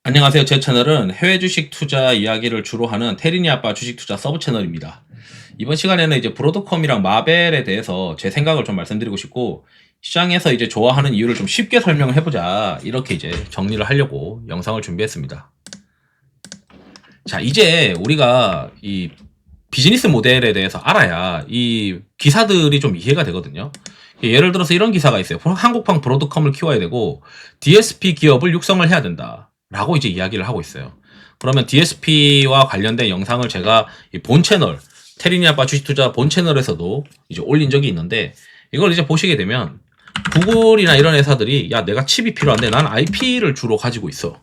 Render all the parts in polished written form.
안녕하세요. 제 채널은 해외 주식 투자 이야기를 주로 하는 테린이 아빠 주식 투자 서브 채널입니다. 이번 시간에는 이제 브로드컴이랑 마벨에 대해서 제 생각을 좀 말씀드리고 싶고, 시장에서 이제 좋아하는 이유를 좀 쉽게 설명을 해보자, 이렇게 이제 정리를 하려고 영상을 준비했습니다. 자, 이제 우리가 이 비즈니스 모델에 대해서 알아야 이 기사들이 좀 이해가 되거든요. 예를 들어서 이런 기사가 있어요. 한국판 브로드컴을 키워야 되고 DSP 기업을 육성을 해야 된다 라고 이제 이야기를 하고 있어요. 그러면 DSP와 관련된 영상을 제가 이 본 채널, 테린이 아빠 주식투자 본 채널에서도 이제 올린 적이 있는데, 이걸 이제 보시게 되면 구글이나 이런 회사들이 야, 내가 칩이 필요한데 난 IP를 주로 가지고 있어.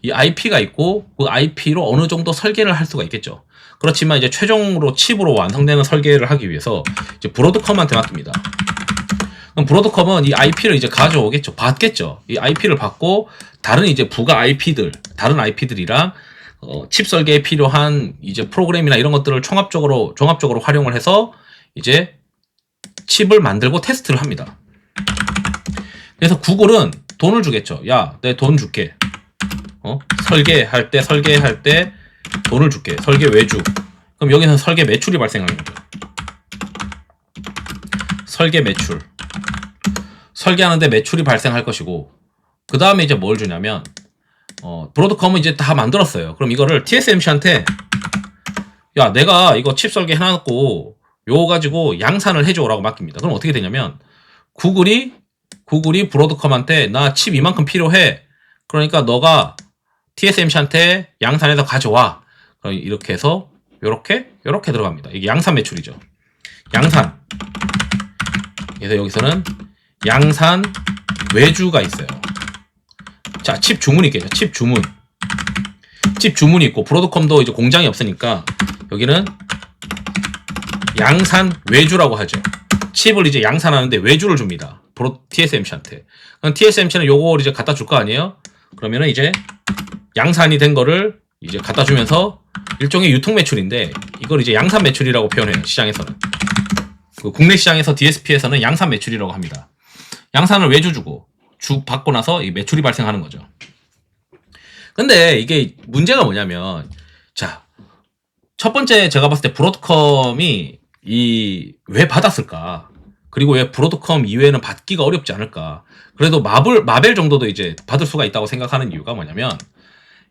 이 IP가 있고 그 IP로 어느 정도 설계를 할 수가 있겠죠. 그렇지만 이제 최종으로 칩으로 완성되는 설계를 하기 위해서 이제 브로드컴한테 맡깁니다. 그럼 브로드컴은 이 IP를 이제 가져오겠죠. 받겠죠. 이 IP를 받고 다른 이제 부가 IP들, 다른 IP들이랑 칩 설계에 필요한 이제 프로그램이나 이런 것들을 종합적으로 활용을 해서 이제 칩을 만들고 테스트를 합니다. 그래서 구글은 돈을 주겠죠. 야, 내 돈 줄게. 설계할 때 돈을 줄게. 설계 외주. 그럼 여기서 설계 매출이 발생하는 거죠. 설계 매출. 설계하는데 매출이 발생할 것이고, 그 다음에 이제 뭘 주냐면, 브로드컴은 이제 다 만들었어요. 그럼 이거를 TSMC한테, 야, 내가 이거 칩 설계 해놨고, 요거 가지고 양산을 해줘라고 맡깁니다. 그럼 어떻게 되냐면, 구글이 브로드컴한테 나 칩 이만큼 필요해. 그러니까 너가 TSMC한테 양산해서 가져와. 그럼 이렇게 해서, 요렇게 들어갑니다. 이게 양산 매출이죠. 양산. 그래서 여기서는 양산 외주가 있어요. 자, 칩 주문이 있겠죠. 칩 주문이 있고, 브로드컴도 이제 공장이 없으니까 여기는 양산 외주라고 하죠. 칩을 이제 양산하는데 외주를 줍니다. TSMC한테. 그럼 TSMC는 요걸 이제 갖다 줄 거 아니에요? 그러면은 이제 양산이 된 거를 이제 갖다 주면서 일종의 유통 매출인데, 이걸 이제 양산 매출이라고 표현해요. 시장에서는. 국내 시장에서 DSP에서는 양산 매출이라고 합니다. 양산을 외주 주고 받고 나서 이 매출이 발생하는 거죠. 근데 이게 문제가 뭐냐면, 자, 첫 번째 제가 봤을 때 브로드컴이 왜 받았을까? 그리고 왜 브로드컴 이외에는 받기가 어렵지 않을까? 그래도 마벨 정도도 이제 받을 수가 있다고 생각하는 이유가 뭐냐면,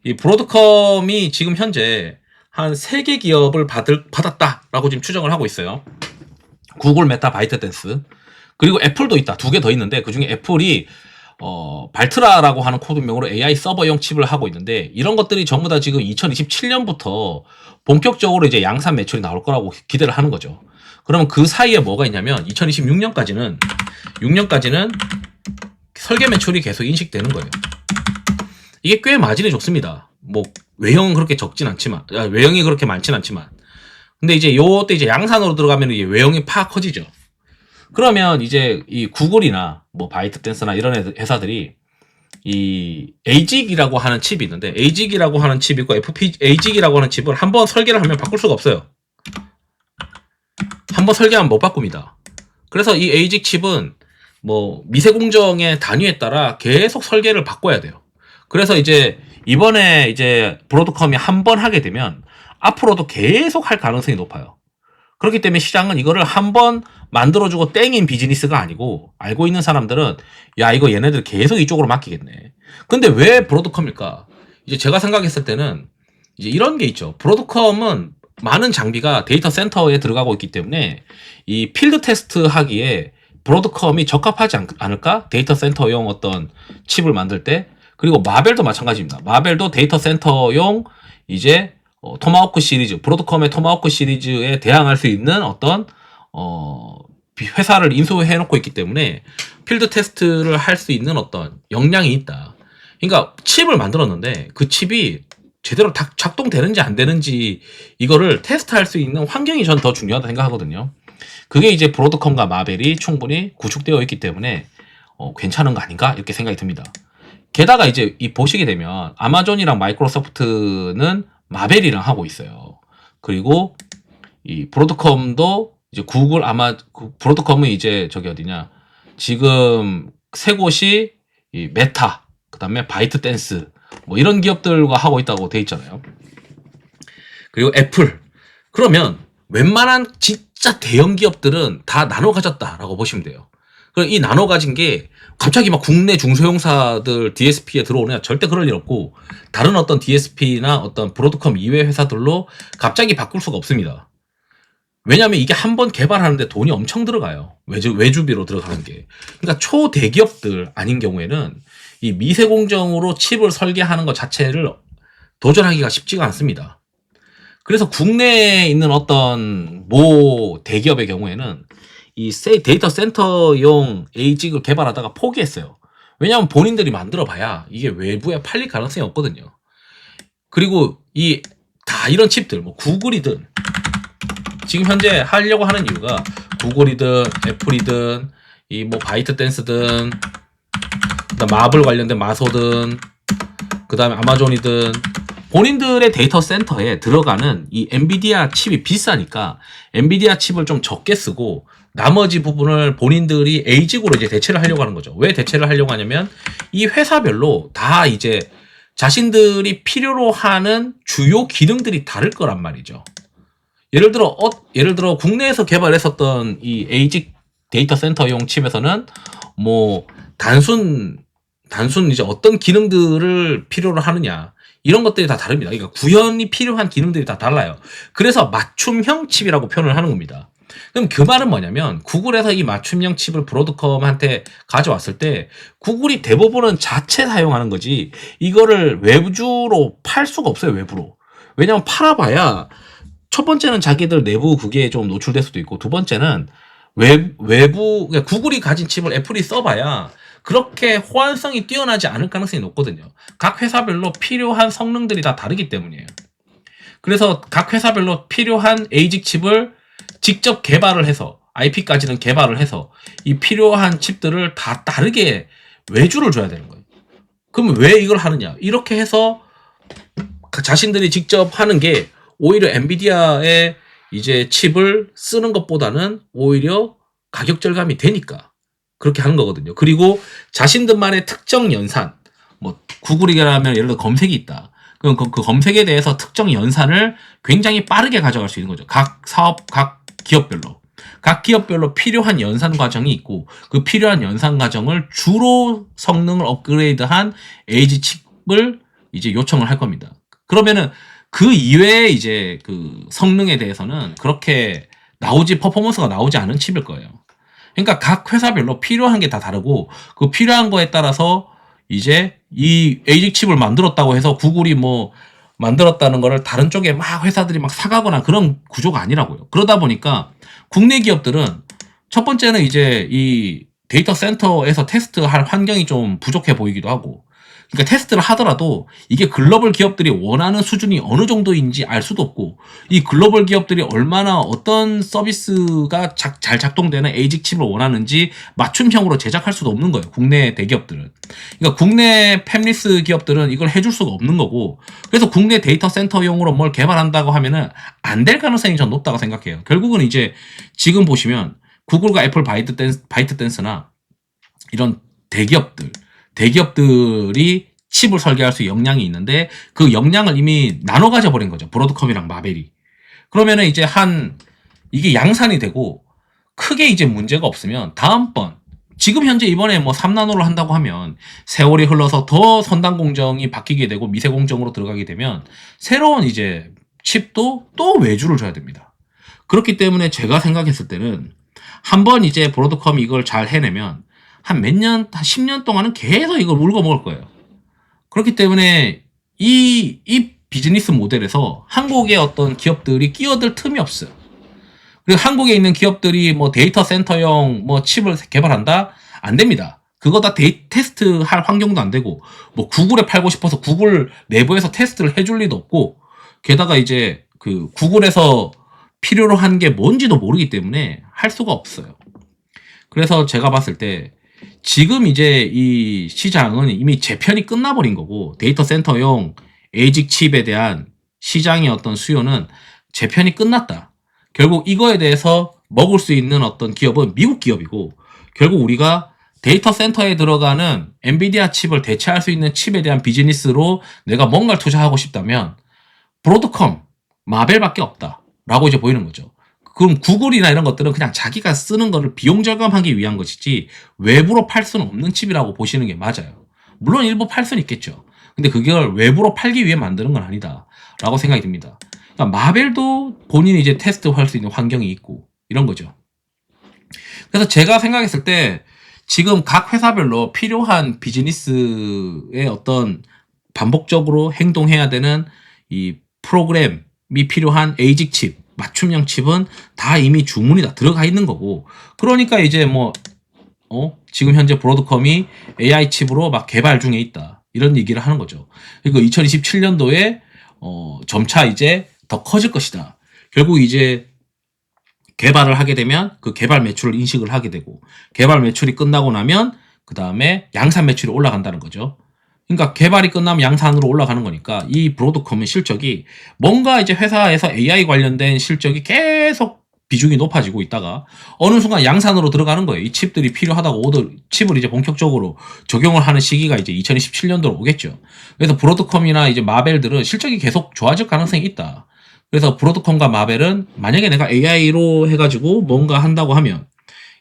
이 브로드컴이 지금 현재 한 3개 기업을 받았다라고 지금 추정을 하고 있어요. 구글, 메타, 바이트댄스. 그리고 애플도 있다. 2개 더 있는데, 그 중에 애플이 발트라라고 하는 코드명으로 AI 서버용 칩을 하고 있는데, 이런 것들이 전부 다 지금 2027년부터 본격적으로 이제 양산 매출이 나올 거라고 기대를 하는 거죠. 그러면 그 사이에 뭐가 있냐면 2026년까지는 설계 매출이 계속 인식되는 거예요. 이게 꽤 마진이 좋습니다. 뭐 외형은 그렇게 적진 않지만, 외형이 그렇게 많진 않지만, 근데 이제 요때 이제 양산으로 들어가면 이게 외형이 팍 커지죠. 그러면 이제 이 구글이나 뭐 바이트댄스나 이런 회사들이 이 ASIC이라고 하는 칩이 있는데, ASIC이라고 하는 칩이 있고 ASIC이라고 하는 칩을 한번 설계를 하면 바꿀 수가 없어요. 한번 설계하면 못 바꿉니다. 그래서 이 ASIC 칩은 뭐 미세공정의 단위에 따라 계속 설계를 바꿔야 돼요. 그래서 이제 이번에 이제 브로드컴이 한번 하게 되면 앞으로도 계속 할 가능성이 높아요. 그렇기 때문에 시장은 이거를 한번 만들어주고 땡인 비즈니스가 아니고, 알고 있는 사람들은 야, 이거 얘네들 계속 이쪽으로 맡기겠네. 근데 왜 브로드컴일까? 이제 제가 생각했을 때는 이제 이런 게 있죠. 브로드컴은 많은 장비가 데이터 센터에 들어가고 있기 때문에 이 필드 테스트 하기에 브로드컴이 적합하지 않을까? 데이터 센터용 어떤 칩을 만들 때. 그리고 마벨도 마찬가지입니다. 마벨도 데이터 센터용 이제 토마호크 시리즈, 브로드컴의 토마호크 시리즈에 대항할 수 있는 어떤 회사를 인수해 놓고 있기 때문에 필드 테스트를 할 수 있는 어떤 역량이 있다. 그러니까 칩을 만들었는데 그 칩이 제대로 작동되는지 안 되는지 이거를 테스트할 수 있는 환경이 전 더 중요하다고 생각하거든요. 그게 이제 브로드컴과 마벨이 충분히 구축되어 있기 때문에 괜찮은 거 아닌가 이렇게 생각이 듭니다. 게다가 이제 보시게 되면 아마존이랑 마이크로소프트는 마벨이랑 하고 있어요. 그리고 이 브로드컴도 이제 브로드컴은 이제 저기 어디냐, 지금 세 곳이 이 메타, 그 다음에 바이트댄스, 뭐 이런 기업들과 하고 있다고 돼 있잖아요. 그리고 애플. 그러면 웬만한 진짜 대형 기업들은 다 나눠 가졌다라고 보시면 돼요. 그럼 이 나눠 가진 게 갑자기 막 국내 중소형사들 DSP에 들어오냐? 절대 그럴 일 없고, 다른 어떤 DSP나 어떤 브로드컴 이외 회사들로 갑자기 바꿀 수가 없습니다. 왜냐하면 이게 한번 개발하는데 돈이 엄청 들어가요. 외주비로 들어가는 게. 그러니까 초대기업들 아닌 경우에는 이 미세공정으로 칩을 설계하는 것 자체를 도전하기가 쉽지가 않습니다. 그래서 국내에 있는 어떤 모 대기업의 경우에는 이 데이터 센터용 ASIC을 개발하다가 포기했어요. 왜냐하면 본인들이 만들어 봐야 이게 외부에 팔릴 가능성이 없거든요. 그리고 다 이런 칩들, 뭐 구글이든 지금 현재 하려고 하는 이유가 구글이든 애플이든 이 뭐 바이트댄스든 그다음 마블 관련된 마소든 그다음에 아마존이든 본인들의 데이터 센터에 들어가는 이 엔비디아 칩이 비싸니까 엔비디아 칩을 좀 적게 쓰고 나머지 부분을 본인들이 ASIC으로 이제 대체를 하려고 하는 거죠. 왜 대체를 하려고 하냐면 이 회사별로 다 이제 자신들이 필요로 하는 주요 기능들이 다를 거란 말이죠. 예를 들어 국내에서 개발했었던 이 ASIC 데이터 센터용 칩에서는 뭐 단순 이제 어떤 기능들을 필요로 하느냐 이런 것들이 다 다릅니다. 그러니까 구현이 필요한 기능들이 다 달라요. 그래서 맞춤형 칩이라고 표현을 하는 겁니다. 그럼 그 말은 뭐냐면 구글에서 이 맞춤형 칩을 브로드컴한테 가져왔을 때 구글이 대부분은 자체 사용하는 거지 이거를 외주로 팔 수가 없어요. 외부로. 왜냐면 팔아봐야 첫 번째는 자기들 내부 그게 좀 노출될 수도 있고, 두 번째는 외부 그러니까 구글이 가진 칩을 애플이 써봐야 그렇게 호환성이 뛰어나지 않을 가능성이 높거든요. 각 회사별로 필요한 성능들이 다 다르기 때문이에요. 그래서 각 회사별로 필요한 ASIC 칩을 직접 개발을 해서 IP까지는 개발을 해서 이 필요한 칩들을 다 다르게 외주를 줘야 되는 거예요. 그럼 왜 이걸 하느냐? 이렇게 해서 자신들이 직접 하는 게 오히려 엔비디아의 이제 칩을 쓰는 것보다는 오히려 가격 절감이 되니까 그렇게 하는 거거든요. 그리고 자신들만의 특정 연산, 뭐 구글이라면 예를 들어 검색이 있다. 그럼 그 검색에 대해서 특정 연산을 굉장히 빠르게 가져갈 수 있는 거죠. 각 사업, 각 기업별로 필요한 연산 과정이 있고 그 필요한 연산 과정을 주로 성능을 업그레이드한 ASIC 칩을 이제 요청을 할 겁니다. 그러면은 그 이외에 이제 그 성능에 대해서는 그렇게 퍼포먼스가 나오지 않은 칩일 거예요. 그러니까 각 회사별로 필요한 게 다 다르고 그 필요한 거에 따라서 이제 이 ASIC 칩을 만들었다고 해서 구글이 뭐 만들었다는 거를 다른 쪽에 막 회사들이 막 사가거나 그런 구조가 아니라고요. 그러다 보니까 국내 기업들은 첫 번째는 이제 이 데이터 센터에서 테스트할 환경이 좀 부족해 보이기도 하고, 그러니까 테스트를 하더라도 이게 글로벌 기업들이 원하는 수준이 어느 정도인지 알 수도 없고, 이 글로벌 기업들이 얼마나 어떤 서비스가 잘 작동되는 ASIC 칩을 원하는지 맞춤형으로 제작할 수도 없는 거예요. 국내 대기업들은. 그러니까 국내 팹리스 기업들은 이걸 해줄 수가 없는 거고, 그래서 국내 데이터 센터용으로 뭘 개발한다고 하면은 안 될 가능성이 전 높다고 생각해요. 결국은 이제 지금 보시면 구글과 애플 바이트댄스나 이런 대기업들이 칩을 설계할 수 역량이 있는데 그 역량을 이미 나눠 가져버린 거죠. 브로드컴이랑 마벨이. 그러면은 이제 이게 양산이 되고 크게 이제 문제가 없으면 다음번 지금 현재 이번에 뭐 3나노를 한다고 하면 세월이 흘러서 더 선단 공정이 바뀌게 되고 미세 공정으로 들어가게 되면 새로운 이제 칩도 또 외주를 줘야 됩니다. 그렇기 때문에 제가 생각했을 때는 한번 이제 브로드컴이 이걸 잘 해내면 한 10년 동안은 계속 이걸 울고 먹을 거예요. 그렇기 때문에 이 비즈니스 모델에서 한국의 어떤 기업들이 끼어들 틈이 없어요. 그리고 한국에 있는 기업들이 뭐 데이터 센터용 뭐 칩을 개발한다? 안 됩니다. 그거 다 테스트 할 환경도 안 되고, 뭐 구글에 팔고 싶어서 구글 내부에서 테스트를 해줄 리도 없고, 게다가 이제 그 구글에서 필요로 한 게 뭔지도 모르기 때문에 할 수가 없어요. 그래서 제가 봤을 때 지금 이제 이 시장은 이미 재편이 끝나버린 거고, 데이터 센터용 ASIC 칩에 대한 시장의 어떤 수요는 재편이 끝났다. 결국 이거에 대해서 먹을 수 있는 어떤 기업은 미국 기업이고, 결국 우리가 데이터 센터에 들어가는 엔비디아 칩을 대체할 수 있는 칩에 대한 비즈니스로 내가 뭔가를 투자하고 싶다면 브로드컴, 마벨밖에 없다라고 이제 보이는 거죠. 그럼 구글이나 이런 것들은 그냥 자기가 쓰는 거를 비용 절감하기 위한 것이지 외부로 팔 수는 없는 칩이라고 보시는 게 맞아요. 물론 일부 팔 수는 있겠죠. 근데 그걸 외부로 팔기 위해 만드는 건 아니다라고 생각이 듭니다. 그러니까 마벨도 본인이 이제 테스트할 수 있는 환경이 있고 이런 거죠. 그래서 제가 생각했을 때 지금 각 회사별로 필요한 비즈니스의 어떤 반복적으로 행동해야 되는 이 프로그램이 필요한 에이직 칩, 맞춤형 칩은 다 이미 주문이 다 들어가 있는 거고, 그러니까 이제 뭐 지금 현재 브로드컴이 AI 칩으로 막 개발 중에 있다 이런 얘기를 하는 거죠. 그리고 2027년도에 점차 이제 더 커질 것이다. 결국 이제 개발을 하게 되면 그 개발 매출을 인식을 하게 되고, 개발 매출이 끝나고 나면 그 다음에 양산 매출이 올라간다는 거죠. 그러니까 개발이 끝나면 양산으로 올라가는 거니까 이 브로드컴의 실적이 뭔가 이제 회사에서 AI 관련된 실적이 계속 비중이 높아지고 있다가 어느 순간 양산으로 들어가는 거예요. 이 칩들이 필요하다고 칩을 이제 본격적으로 적용을 하는 시기가 이제 2027년도로 오겠죠. 그래서 브로드컴이나 이제 마벨들은 실적이 계속 좋아질 가능성이 있다. 그래서 브로드컴과 마벨은 만약에 내가 AI로 해가지고 뭔가 한다고 하면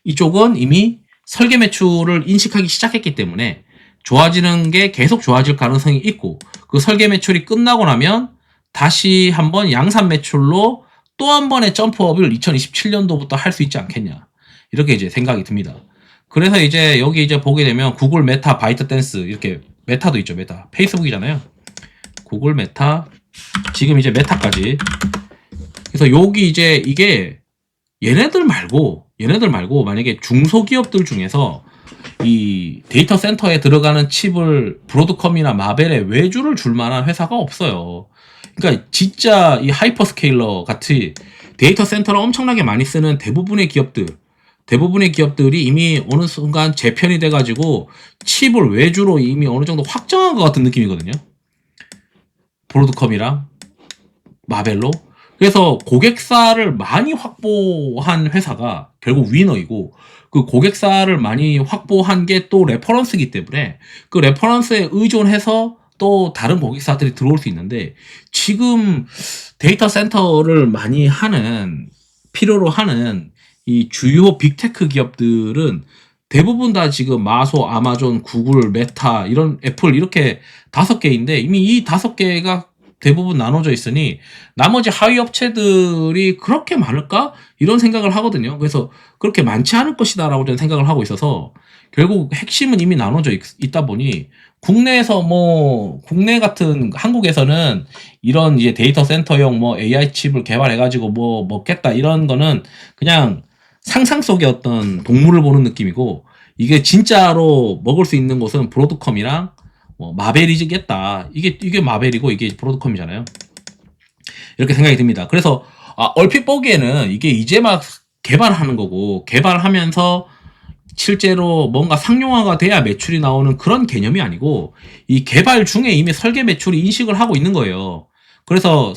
이쪽은 이미 설계 매출을 인식하기 시작했기 때문에 좋아지는 게 계속 좋아질 가능성이 있고, 그 설계 매출이 끝나고 나면 다시 한번 양산 매출로 또 한 번의 점프업을 2027년도부터 할 수 있지 않겠냐, 이렇게 이제 생각이 듭니다. 그래서 이제 여기 이제 보게 되면 구글 메타 바이트댄스, 이렇게 메타도 있죠. 메타 페이스북이잖아요. 구글 메타, 지금 이제 메타까지. 그래서 여기 이제 이게 얘네들 말고 만약에 중소기업들 중에서 이 데이터 센터에 들어가는 칩을 브로드컴이나 마벨에 외주를 줄 만한 회사가 없어요. 그러니까 진짜 이 하이퍼스케일러 같이 데이터 센터를 엄청나게 많이 쓰는 대부분의 기업들이 이미 어느 순간 재편이 돼가지고 칩을 외주로 이미 어느 정도 확정한 것 같은 느낌이거든요. 브로드컴이랑 마벨로. 그래서 고객사를 많이 확보한 회사가 결국 위너이고, 그 고객사를 많이 확보한 게 또 레퍼런스이기 때문에 그 레퍼런스에 의존해서 또 다른 고객사들이 들어올 수 있는데, 지금 데이터 센터를 많이 필요로 하는 이 주요 빅테크 기업들은 대부분 다 지금 마소, 아마존, 구글, 메타, 이런 애플 이렇게 5개인데 이미 이 5개가 대부분 나눠져 있으니 나머지 하위 업체들이 그렇게 많을까? 이런 생각을 하거든요. 그래서 그렇게 많지 않을 것이다 라고 저는 생각을 하고 있어서 결국 핵심은 이미 나눠져 있다 보니 국내에서 국내 같은 한국에서는 이런 이제 데이터 센터용 AI 칩을 개발해가지고 먹겠다 이런 거는 그냥 상상 속의 어떤 동물을 보는 느낌이고, 이게 진짜로 먹을 수 있는 곳은 브로드컴이랑 마벨이겠다. 이게 마벨이고 이게 브로드컴이잖아요. 이렇게 생각이 듭니다. 그래서 얼핏 보기에는 이게 이제 막 개발하는 거고, 개발하면서 실제로 뭔가 상용화가 돼야 매출이 나오는 그런 개념이 아니고, 이 개발 중에 이미 설계 매출이 인식을 하고 있는 거예요. 그래서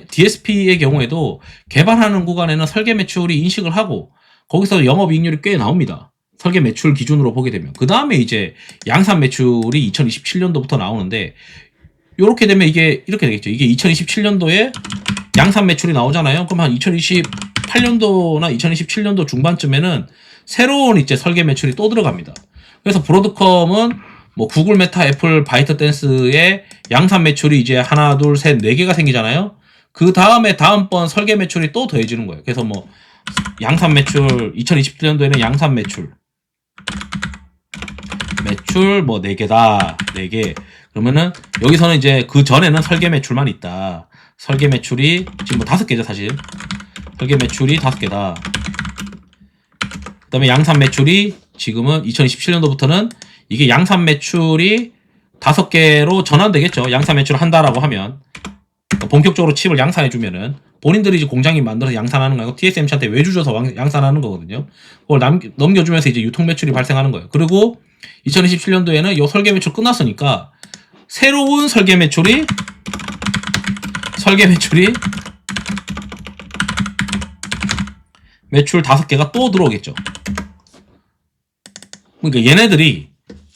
DSP의 경우에도 개발하는 구간에는 설계 매출이 인식을 하고 거기서 영업이익률이 꽤 나옵니다. 설계 매출 기준으로 보게 되면. 그 다음에 이제 양산 매출이 2027년도부터 나오는데, 요렇게 되면 이게 이렇게 되겠죠. 이게 2027년도에 양산 매출이 나오잖아요. 그럼 한 2028년도나 2027년도 중반쯤에는 새로운 이제 설계 매출이 또 들어갑니다. 그래서 브로드컴은 구글 메타, 애플, 바이트댄스의 양산 매출이 이제 하나, 둘, 셋, 4개가 생기잖아요. 그 다음에 다음번 설계 매출이 또 더해지는 거예요. 그래서 양산 매출, 2027년도에는 양산 매출 4개다. 4개. 그러면은 여기서는 이제 그 전에는 설계 매출만 있다. 설계 매출이 지금 5개죠, 사실. 설계 매출이 5개다. 그 다음에 양산 매출이 지금은 2027년도부터는 이게 양산 매출이 5개로 전환되겠죠. 양산 매출을 한다라고 하면. 그러니까 본격적으로 칩을 양산해주면은 본인들이 이제 공장이 만들어서 양산하는 거고 TSMC한테 외주 줘서 양산하는 거거든요. 그걸 넘겨주면서 이제 유통 매출이 발생하는 거예요. 그리고 2027년도에는 이 설계 매출 끝났으니까 새로운 설계 매출 5개가 또 들어오겠죠. 그러니까 얘네들이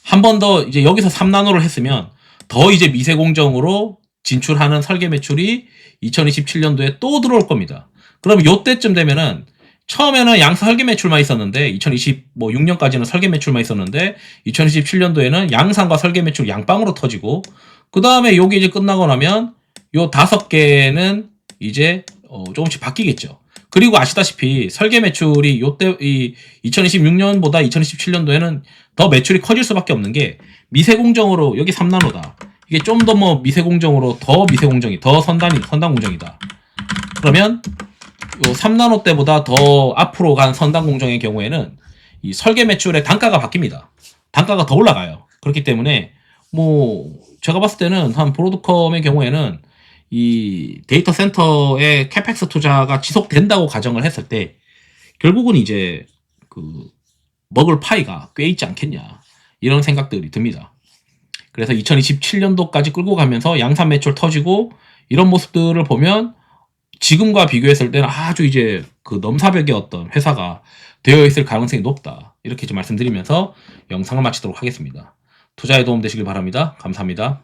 한 번 더 이제 여기서 3나노를 했으면 더 이제 미세 공정으로 진출하는 설계 매출이 2027년도에 또 들어올 겁니다. 그러면 요때쯤 되면은 처음에는 양사 설계 매출만 있었는데 2026년까지는 설계 매출만 있었는데 2027년도에는 양산과 설계 매출 양방으로 터지고 그 다음에 요게 이제 끝나고 나면 요 5개는 이제 조금씩 바뀌겠죠. 그리고 아시다시피 설계 매출이 요때 이 2026년보다 2017년도에는 더 매출이 커질 수밖에 없는 게 미세 공정으로 여기 3나노다. 이게 좀 더 뭐 미세 공정으로 더 미세 공정이 더 선단 공정이다. 그러면 요 3나노 때보다 더 앞으로 간 선단 공정의 경우에는 이 설계 매출의 단가가 바뀝니다. 단가가 더 올라가요. 그렇기 때문에 뭐 제가 봤을 때는 한 브로드컴의 경우에는 이 데이터 센터의 캐펙스 투자가 지속된다고 가정을 했을 때 결국은 이제 그 먹을 파이가 꽤 있지 않겠냐 이런 생각들이 듭니다. 그래서 2027년도까지 끌고 가면서 양산 매출 터지고 이런 모습들을 보면 지금과 비교했을 때는 아주 이제 그 넘사벽의 어떤 회사가 되어 있을 가능성이 높다. 이렇게 좀 말씀드리면서 영상을 마치도록 하겠습니다. 투자에 도움 되시길 바랍니다. 감사합니다.